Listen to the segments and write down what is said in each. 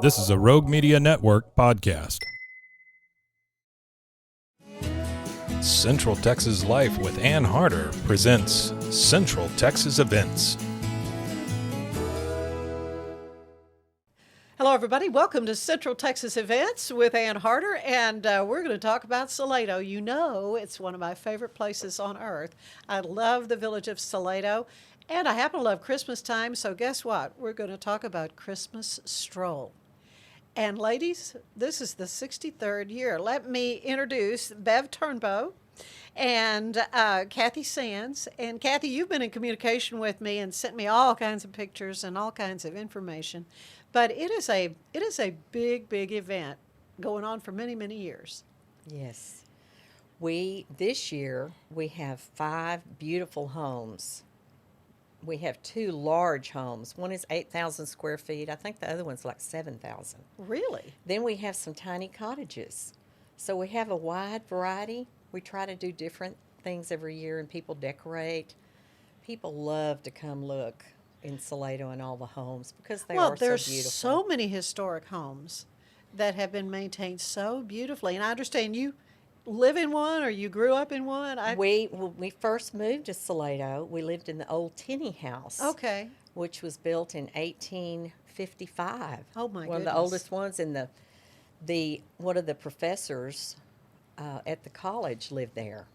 This is a Rogue Media Network podcast. Central Texas Life with Ann Harder presents Central Texas Events. Hello, everybody. Welcome to Central Texas Events with Ann Harder, and we're going to talk about Salado. You know, it's one of my favorite places on earth. I love the village of Salado, and I happen to love Christmas time, so guess what? We're going to talk about Christmas Stroll. And ladies, this is the 63rd year. Let me introduce Bev Turnbow and Kathy Sands. And Kathy, you've been in communication with me and sent me all kinds of pictures and all kinds of information. But it is a big, big event going on for many, many years. Yes. This year, we have 5 beautiful homes. We have 2 large homes. One is 8,000 square feet. I think the other one's like 7,000. Really? Then we have some tiny cottages. So we have a wide variety. We try to do different things every year, and people decorate. People love to come look in Salado and all the homes because they are so beautiful. Well, there's so many historic homes that have been maintained so beautifully. And I understand you live in one or you grew up in one. When we first moved to Salado, we lived in the old Tinny House. Okay. Which was built in 1855. Oh, my One of the oldest ones. And one of the professors at the college lived there.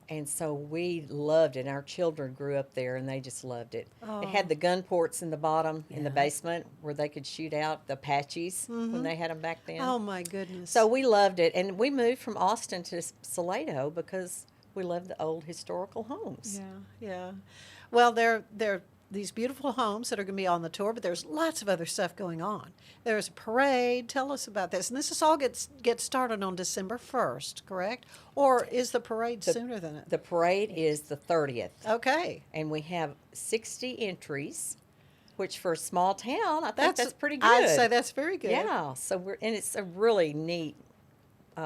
And so we loved it. Our children grew up there, and they just loved it. Oh. It had the gun ports in the bottom, in the basement, where they could shoot out the Apaches when they had them back then. Oh, my goodness. So we loved it. And we moved from Austin to Salado because we loved the old historical homes. Yeah. Well, there are these beautiful homes that are going to be on the tour, but there's lots of other stuff going on. There's a parade. Tell us about this. And this is all gets started on December 1st, correct? Or is the parade sooner than it? The parade is the 30th. Okay. And we have 60 entries, which for a small town, I think that's pretty good. I'd say that's very good. Yeah. So it's a really neat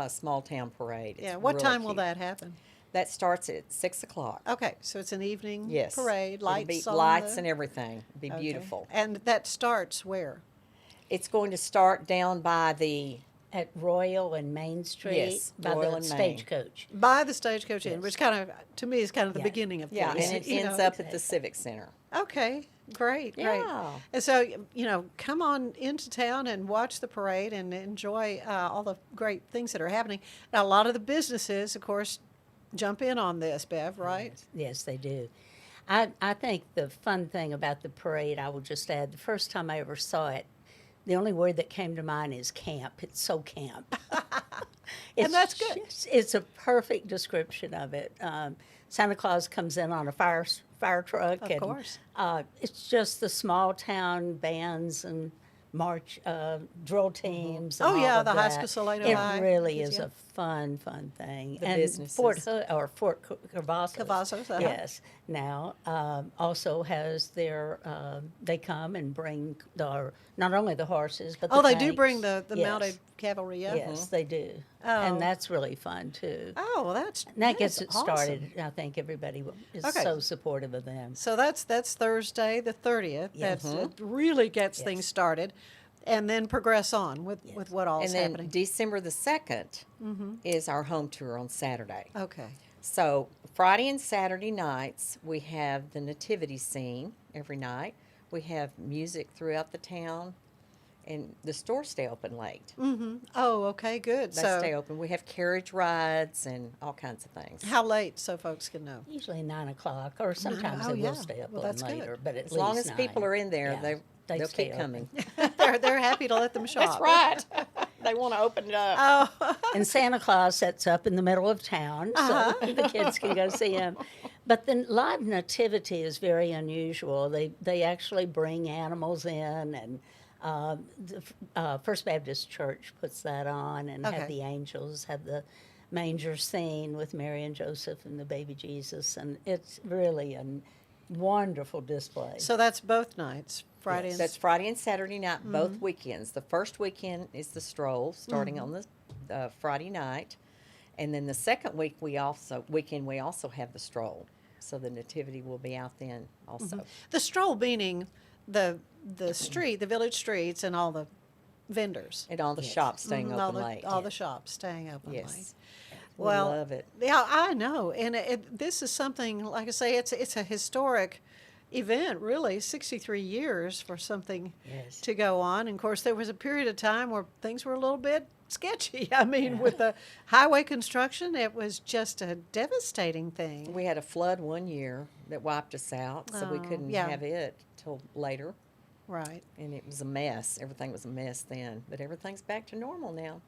small town parade. Yeah. What time will that happen? That starts at 6 o'clock. Okay, so it's an evening Yes. parade, lights and everything. It'll be beautiful. And that starts where? It's going to start down by at Royal and Main Street, Yes, by Royal the and Main. Stagecoach. By the Stagecoach Inn, Yes. which kind of, to me, is kind of the Yeah. beginning of Yeah, things. and it you ends know. up at the Civic Center. Okay, great. Yeah. And so, come on into town and watch the parade and enjoy all the great things that are happening. Now, a lot of the businesses, of course, jump in on this, Bev, right? Yes, they do. I think the fun thing about the parade, I will just add, the first time I ever saw it, the only word that came to mind is camp. It's so camp. And that's good. It's a perfect description of it. Santa Claus comes in on a fire truck. Of course. It's just the small town bands and march drill teams. And Oh, yeah, all of the High that. School Salado It High. really is Yeah. a fun thing. The and businesses. Fort Cavazos. Cavazos, uh-huh. Yes. Now also has their they come and bring not only the horses but Oh, the they do tanks. bring the Yes. mounted cavalry, yeah? Yes, they do. Oh. And that's really fun too. Oh, well, that's And that gets it awesome. started. I think everybody is Okay. so supportive of them. So that's Thursday, the 30th. Yes. It really gets Yes. things started, and then progress on with what all And is then happening. December the 2nd is our home tour on Saturday. Okay. So Friday and Saturday nights, we have the nativity scene every night. We have music throughout the town, and the stores stay open late. Oh, okay, good. They So stay open. We have carriage rides and all kinds of things. how late so folks can know? Usually 9 o'clock, or sometimes Oh, they yeah. will stay up Well, a that's little good. later. But at As long least as people 9. are in there, Yeah, they'll stay keep open. coming. they're happy to let them shop. That's right. They want to open it up. Oh, And Santa Claus sets up in the middle of town, so the kids can go see him. But the live nativity is very unusual. They actually bring animals in, and the First Baptist Church puts that on, and Okay. have the angels have the manger scene with Mary and Joseph and the baby Jesus, and it's really a wonderful display. so that's both nights, Friday and That's Friday and Saturday night, both weekends. The first weekend is the stroll, starting on the Friday night, and then the second weekend we also have the stroll. So the nativity will be out then also. the stroll meaning the the street, the village streets, and all the vendors. And all the Yes. shops staying Mhm, all open the, late. all the shops staying open late. Yes. We Well, love it. yeah, I know, and this is something, like I say, it's a historic event, really. 63 years for something Yes. to go on. And of course, there was a period of time where things were a little bit sketchy. I mean, with the highway construction, it was just a devastating thing. We had a flood one year that wiped us out, so we Oh, couldn't yeah. have it till later. Right. And it was a mess. Everything was a mess then, but everything's back to normal now.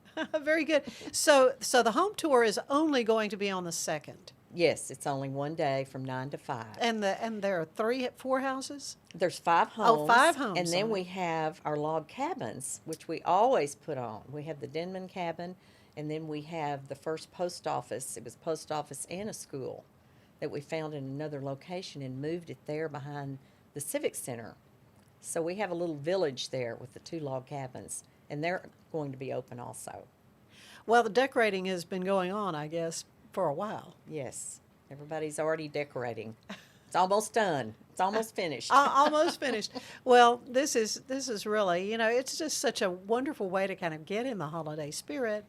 Very good. So the home tour is only going to be on the 2nd, Yes, it's only one day from 9 to 5. and there are 4 houses. There's 5 homes. Oh, 5 homes And then on we it. have our log cabins, which we always put on. We have the Denman cabin, and then we have the first post office. It was post office and a school that we found in another location and moved it there behind the Civic Center. So we have a little village there with the 2 log cabins, and they're going to be open also. Well, the decorating has been going on, I guess, for a while. Yes, everybody's already decorating. It's almost done. It's almost finished. Almost finished. Well, this is really, it's just such a wonderful way to kind of get in the holiday spirit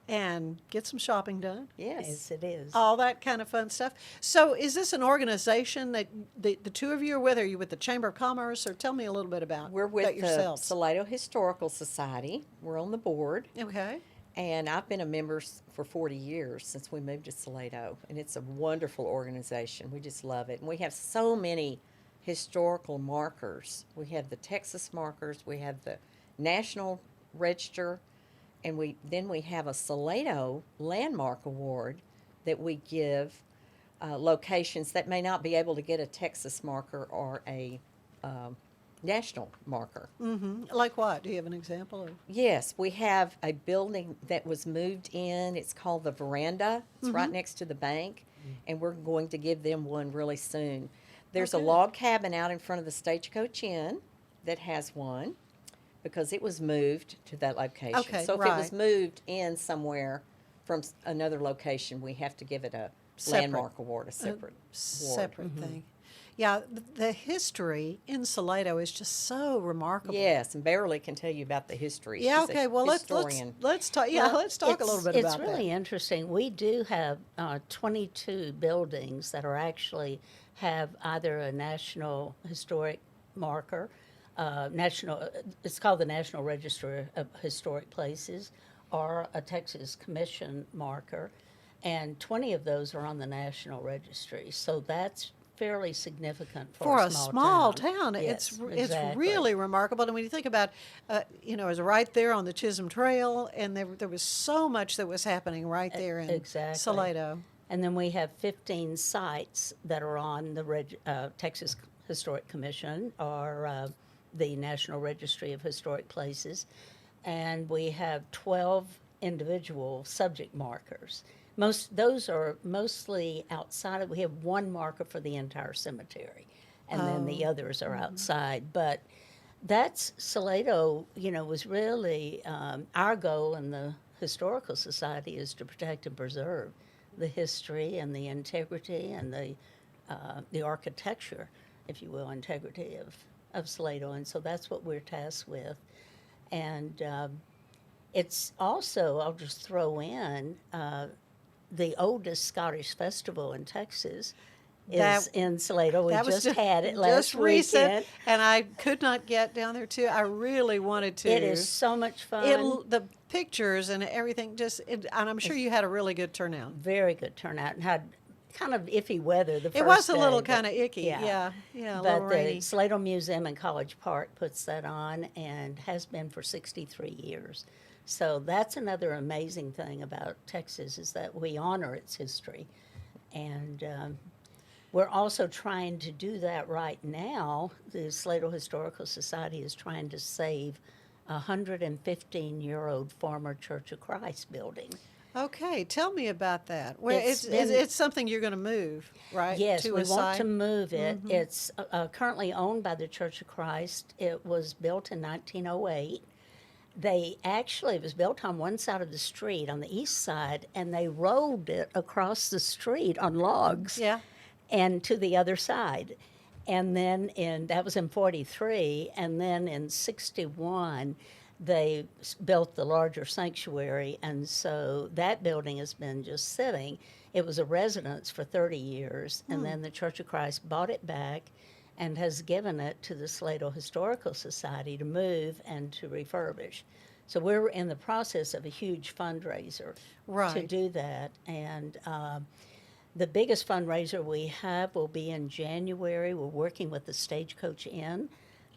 and get some shopping done. Yes. Yes, it is. All that kind of fun stuff. So, is this an organization that the 2 of you are with? Are you with the Chamber of Commerce, or tell me a little bit about We're that with the yourselves? Salado Historical Society. We're on the board. Okay. And I've been a member for 40 years since we moved to Salado, and it's a wonderful organization. We just love it. And we have so many historical markers. We have the Texas markers, we have the National Register, and then we have a Salado Landmark Award that we give locations that may not be able to get a Texas marker or a national marker. Like what? Do you have an example of? Yes, we have a building that was moved in. It's called the Veranda. It's right next to the bank, and we're going to give them one really soon. There's a Okay. log cabin out in front of the Stagecoach Inn that has one because it was moved to that location. Okay, so if it was right. moved in somewhere from another location, we have to give it a Separate. landmark award, a separate award. Separate thing. Yeah, the history in Salado is just so remarkable. Yes, and Beverly can tell you about the history. Yeah. She's a Okay. Well, let's historian. talk. Yeah, Well, let's talk a little bit about It's really that. interesting. We do have 22 buildings that are actually have either a national historic marker, it's called the National Register of Historic Places, or a Texas Commission marker, and 20 of those are on the National Registry. So that's fairly significant For a small town, Yes, it's exactly. really remarkable. And when you think about, it was right there on the Chisholm Trail, and there was so much that was happening right there in exactly. Salado. And then we have 15 sites that are on the Texas Historic Commission or the National Registry of Historic Places. And we have 12 individual subject markers. Those are mostly outside of, we have one marker for the entire cemetery, and then the others are outside. But that's, Salado, was really, our goal in the Historical Society is to protect and preserve the history and the integrity and the architecture, if you will, integrity of Salado. And so that's what we're tasked with. And it's also, I'll just throw in, the oldest Scottish festival in Texas is That- in Salado. We That was just had it last just recent, weekend. and I could not get down there too. I really wanted to. It is so much fun. The pictures and everything and I'm sure you had a really good turnout. Very good turnout, and had kind of iffy weather the first It was a day, little but- kind of icky. Yeah, a little But rainy. the Salado Museum in College Park puts that on and has been for 63 years. So that's another amazing thing about Texas is that we honor its history. And we're also trying to do that right now. The Salado Historical Society is trying to save a 115-year-old former Church of Christ building. Okay, tell me about that. Well, It's it's something you're going to move, right? Yes, to we a want site? to move it. It's currently owned by the Church of Christ. It was built in 1908. It was built on one side of the street, on the east side, and they rolled it across the street on logs Yeah. and to the other side. And then that was in 43, and then in 61, they built the larger sanctuary, and so that building has been just sitting. It was a residence for 30 years, and then the Church of Christ bought it back and has given it to the Salado Historical Society to move and to refurbish. So we're in the process of a huge fundraiser to Right. do that, and the biggest fundraiser we have will be in January. We're working with the Stagecoach Inn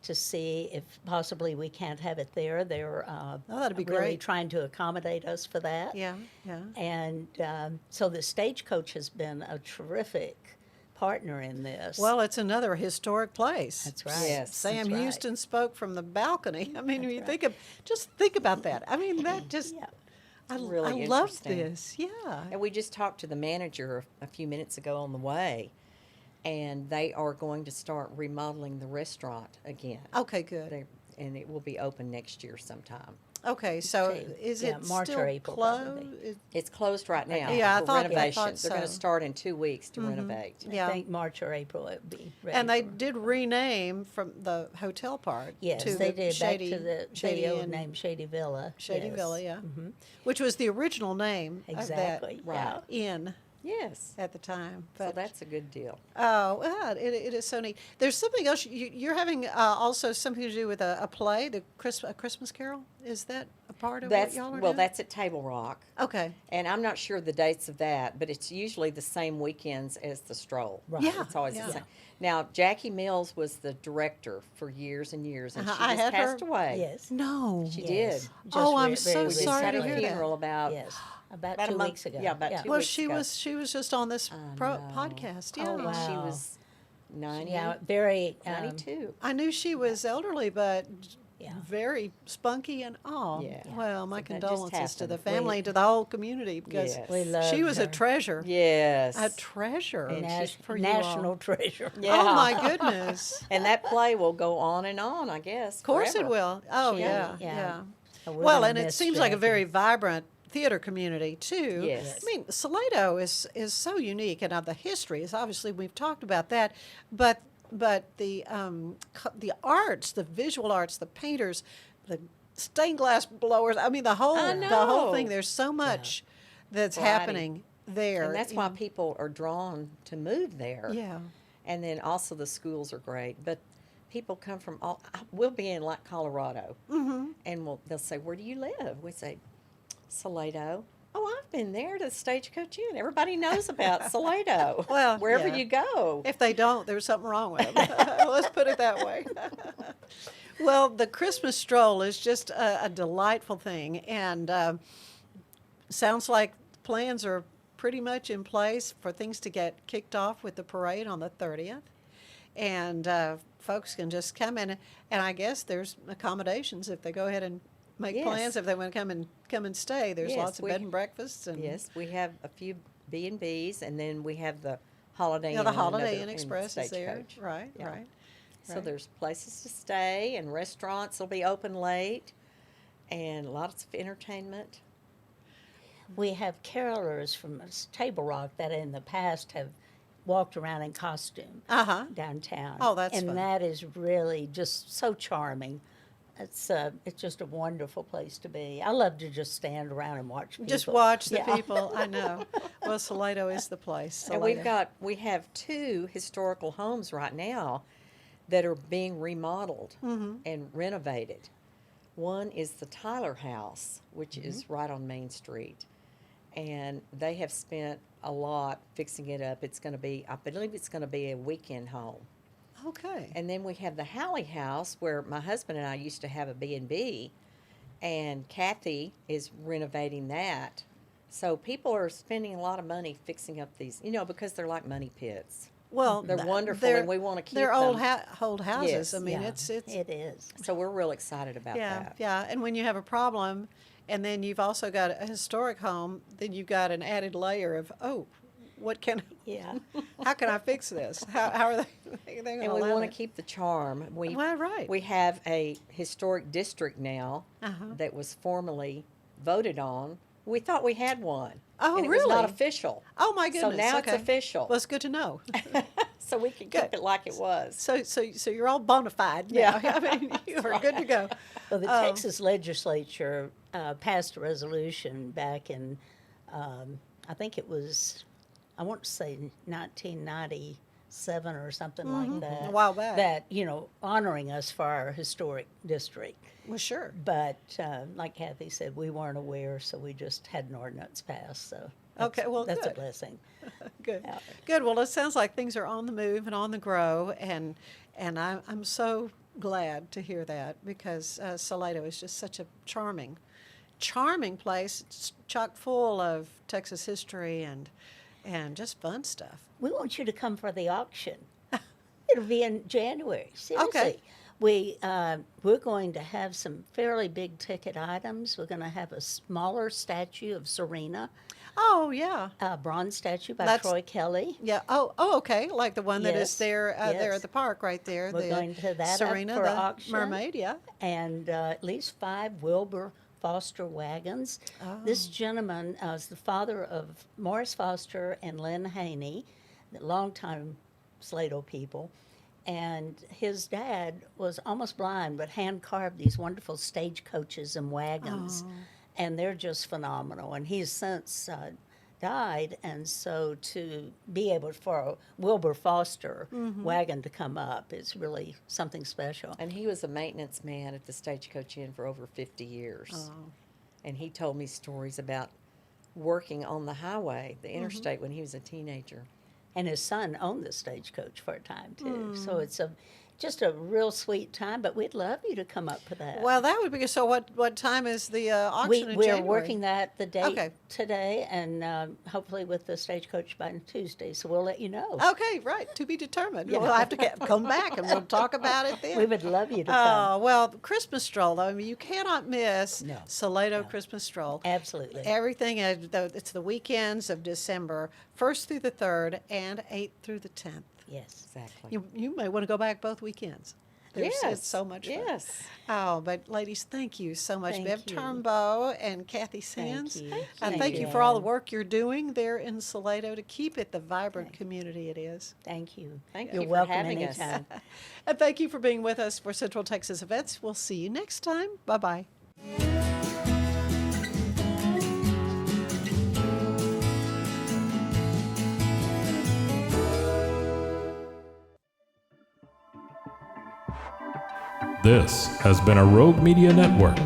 to see if possibly we can't have it there. They're that'd be really great. trying to accommodate us for that. Yeah, yeah. And so the Stagecoach has been a terrific partner in this. Well, it's another historic place. That's right. Yes, Sam that's right. Houston spoke from the balcony. I mean, when you right. just think about that. I mean, that just, Yeah. Really I love interesting. this. Yeah. And we just talked to the manager a few minutes ago on the way, and they are going to start remodeling the restaurant again. Okay, good. And it will be open next year sometime. Okay, so Okay, is yeah, it March or still April, probably. closed? It's closed right now Yeah, I for thought renovation. They're going to so. start in 2 weeks to renovate. Yeah. I think March or April it would be ready. And they for- did rename from the hotel part Yes, to they the did, Shady, back to the Shady old Inn- name, Shady Villa. Shady yes. Villa, yeah, Mhm. which was the original name Exactly, of Right. that inn Yes. at the time. So But that's a good deal. oh, yeah, it is so neat. There's something else you're having also something to do with a play, a Christmas Carol. Is that a part of That's what y'all are well, doing? that's at Table Rock. Okay. And I'm not sure the dates of that, but it's usually the same weekends as the stroll. Right. Yeah, It's always yeah. the same. Now, Jackie Mills was the director for years and years, and Uh-huh, I she just had her- passed away. Yes. No. She Yes. did. Just Oh, I'm very so We just sorry had to a hear that. funeral about Yes, about about a 2 month- weeks ago. yeah, about 2 Well, weeks she ago. was just on this I know. podcast. Yeah. Oh, and wow. she was 90, Yeah, very 92. I knew she was elderly, but Yeah. very spunky and all. Yeah. Well, my So that just condolences to the happened. family and to the whole community because Yes. We love she was a her. treasure. Yes. A treasure And she's for you national all. treasure. Yeah. Oh my goodness! And that play will go on and on, I guess. Of course forever. it will. Oh She- yeah, Yeah. yeah. Oh, we're Well, gonna and it miss seems like a Jackie. very vibrant theater community too. Yes. I mean, Salado is so unique, and the history is obviously we've talked about that, but the arts, the visual arts, the painters, the stained glass blowers. I mean, the whole know. thing. There's so much that's Variety. happening there, And that's why people are drawn to move there. Yeah. And then also the schools are great. But people come from all, we'll be in like Colorado. Mm-hmm. And they'll say, "Where do you live?" We say, "Salado." "Oh, I've been there to the Stagecoach Inn." Everybody knows about Salado. Well, wherever yeah. you go. If they don't, there's something wrong with them. Let's put it that way. Well, the Christmas stroll is just a delightful thing, and sounds like plans are pretty much in place for things to get kicked off with the parade on the 30th. And folks can just come in, and I guess there's accommodations if they go ahead and make Yes. plans. If they want to come and stay, there's Yes, lots of we- bed and breakfasts. And Yes, we have a few B&Bs, and then we have the Holiday yeah, Inn. the and Holiday another- Inn and Express is there. Stagecoach. Right, Yeah. right. So Right. there's places to stay, and restaurants will be open late, and lots of entertainment. We have carolers from Table Rock that in the past have walked around in costume Uh-huh. downtown. Oh, that's and fun. that is really just so charming. It's just a wonderful place to be. I love to just stand around and watch people. Just watch the Yeah. people. I know. Well, Salado is the place. And Salado. we have 2 historical homes right now that are being remodeled Mm-hmm. and renovated. One is the Tyler House, which is right on Main Street. And they have spent a lot fixing it up. It's going to be, I believe it's going to be a weekend home. Okay. And then we have the Halley House, where my husband and I used to have a B&B, and Kathy is renovating that. So people are spending a lot of money fixing up these, because they're like money pits. Well, They're wonderful, they're- and we want to keep They're them. old houses. Yes. I mean, Yeah, it's it is. So we're real excited about yeah, that. yeah. And when you have a problem, and then you've also got a historic home, then you've got an added layer of what can Yeah. how can I fix this? How are they? They're gonna And we allow want it? to keep the charm. Well, right. We have a historic district now Uh-huh. that was formally voted on. We thought we had one. Oh, and it was not really? official. Oh my So goodness. now okay. it's official. Well, it's good to know. so we could keep it like it was. So you're all bona fide now. Yeah. I mean, you are good to go. Well, the Texas legislature passed a resolution back in, I think it was, I want to say 1997 or something like that. A while back. That, honoring us for our historic district. Well, sure. But like Kathy said, we weren't aware, so we just had an ordinance passed. So Okay, well, that's good. a blessing. Good. Yeah. Good. Well, it sounds like things are on the move and on the grow, and I'm so glad to hear that because Salado is just such a charming place. It's chock full of Texas history and just fun stuff. We want you to come for the auction. It'll be in January. Seriously. Okay. We're going to have some fairly big ticket items. We're going to have a smaller statue of Serena, Oh yeah. a bronze statue by That's- Troy Kelly. Yeah. Oh, okay. Like the one that is Yes, there there yes. at the park right there. We're the going to that up Serena, for the auction. mermaid. Yeah. And at least 5 Wilbur Foster wagons. This gentleman is the father of Morris Foster and Lynn Haney, the longtime Salado people. And his dad was almost blind, but hand carved these wonderful stagecoaches and wagons. And they're just phenomenal. And he's since died, and so to be able for a Wilbur Foster wagon to come up is really something special. And he was a maintenance man at the Stagecoach Inn for over 50 years. And he told me stories about working on the highway, the interstate, when he was a teenager. And his son owned the stagecoach for a time too. So it's just a real sweet time. But we'd love you to come up for that. Well, that would be so. What time is the auction in We're January? working that the date Okay. today, and hopefully with the stagecoach by Tuesday. So we'll let you know. Okay, right. To be determined. We'll have to come back and we'll talk about it then. We would love you to come. Oh, well, Christmas stroll, though. I mean, you cannot miss No, Salado Christmas stroll. Absolutely. Everything, it's the weekends of December, 1st through the 3rd and 8th through the 10th. Yes. Exactly. You may want to go back both weekends. It's so much fun. Yes. Oh, but ladies, thank you so much. Thank Bev you. Turnbow and Kathy Sands. you. Thank you for all the work you're doing there in Salado to keep it the vibrant community it is. Thank you. Thank You're you for welcome having us. anytime. And thank you for being with us for Central Texas Events. We'll see you next time. Bye-bye. This has been a Rogue Media Network